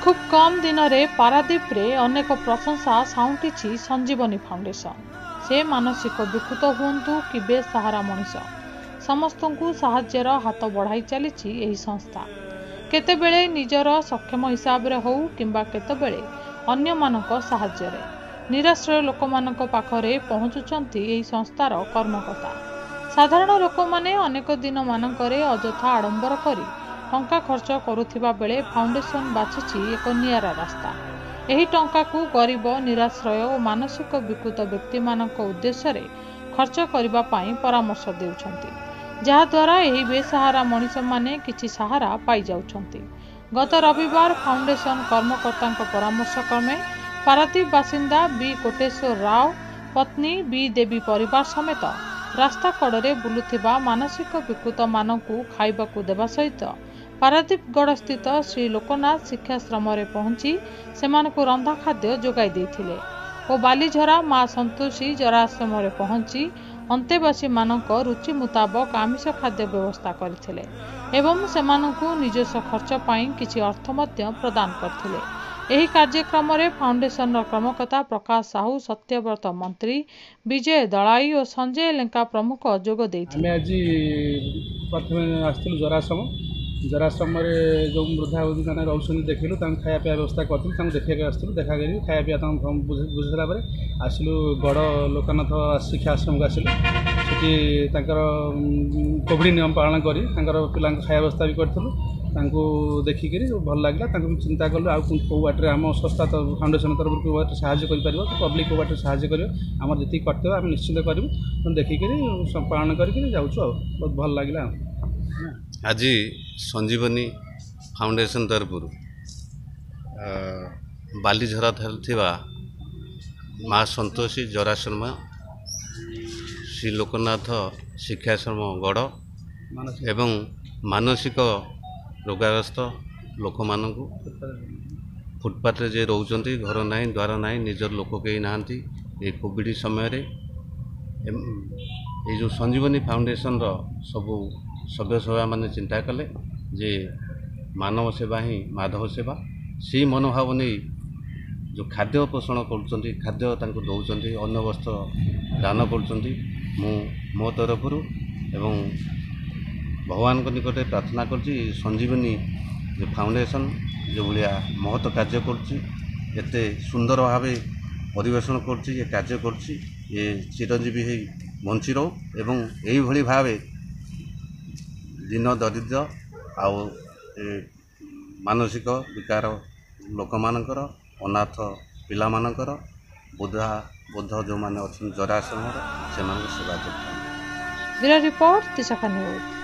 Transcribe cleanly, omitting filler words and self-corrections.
खूब कम दिन में पारादीप रे अनेक प्रशंसा साउंटी संजीवनी फाउंडेशन। से मानसिक विकृत हुंतु कि बेसहारा मनीष समस्त को साहाय्यर हाथ बढ़ाई चली संस्था। केतेबेले निजर सक्षम हिसाब रे हो किंबा केतेबेले अन्य मानक साहाय्य रे निराश्रय लोक मानक पाखरे पहुंचुचंती एही संस्थार कर्मकर्ता। साधारण लोक माने अनेक दिन मानकरे अजथा आडंबर करी टंका खर्च करुथिबा बेले फाउंडेशन बाछिछि एक नियारा रास्ता। एही टंका को गरीब निराश्रय और मानसिक विकृत व्यक्ति मानक उद्देश्य रे खर्च करिबा पाई परामर्श देउछंती, जहा द्वारा एही बेसहारा मनीष माने किछि सहारा पाई जाउछंती। गत रविवार फाउंडेशन कर्मकर्ता परामर्श क्रमे पारादीप बासिंदा बी कोटेश्वर राव पत्नी बी देवी परिवार समेत रास्ता कड़े बुलुथिबा मानसिक विकृत मानकु खाइबाकु देबा सहित पारादीपगढ़ स्थित श्री लोकनाथ शिक्षाश्रम रे पहुंची सेमानकु रंधा खाद्य जोगाई देथिले और बालीझरा माँ संतोषी जराश्रम रे पहुंची अंतेवासी मानक रुचि मुताबक आमिष खाद्य व्यवस्था करथिले एवं सेमानकु निजस्व खर्च पाई किछि अर्थ मध्य प्रदान करथिले। एही कार्यक्रम रे फाउंडेशन कर्मकर्ता प्रकाश साहू, सत्यव्रत मंत्री, विजय दलाई और संजय लेंका प्रमुख जोग देथिले। आज प्रथम आसलु जराश्रम जो वृद्धा मैंने रोचे देखलु खाया पीवा व्यवस्था करूँ देखा आसलु देखा खाया पीवा बुझे सारा आसलु गड़ लोकनाथ शिक्षा आश्रम को आसलु से कोविड नियम पालन कर पिला खाया व्यवस्था भी करूँ देखिक भल लगे चिंता कलु आउ बाटे आम संस्था तो फाउंडेशन तरफ कौ बाटे साहय कर पब्लिक कौ बाटे साहय कर आम जी कर्तव्य आम निश्चित करूँ देखिक पालन करके जाऊँ बहुत भल लगे। आज संजीवनी फाउंडेशन तरफ बालीझरा थिबा माँ संतोषी जराश्रम श्री लोकनाथ शिक्षाश्रम गड़ एवं मानसिक रोगाग्रस्त लोक मानू फुटपाथ जे रोचंती घर ना द्वार ना निजर लोक कहीं ना कोविड समय ये जो संजीवनी फाउंडेशन सबू सभ्य सभा मैंने चिंता कले जे मानव सेवा ही माधव सेवा से मनोभाव नहीं जो खाद्य पोषण कर खाद्य दौरान अन्न वस्त्र दान कर मो तरफ एवं भगवान को निकट प्रार्थना कर संजीवनी जो फाउंडेशन जो भाया महत्व कार्य करते सुंदर भाव परिवेशन कर कार्य कर चिरंजीवी बंची रो एवं यही भली भाव दीन दरिद्र आउ मानसिक विकार लोक मानकर अनाथ पिला मानकर बुद्ध जो माने अच्छा जराश्रम से सेवा करते। रिपोर्ट तिशाखा न्यूज।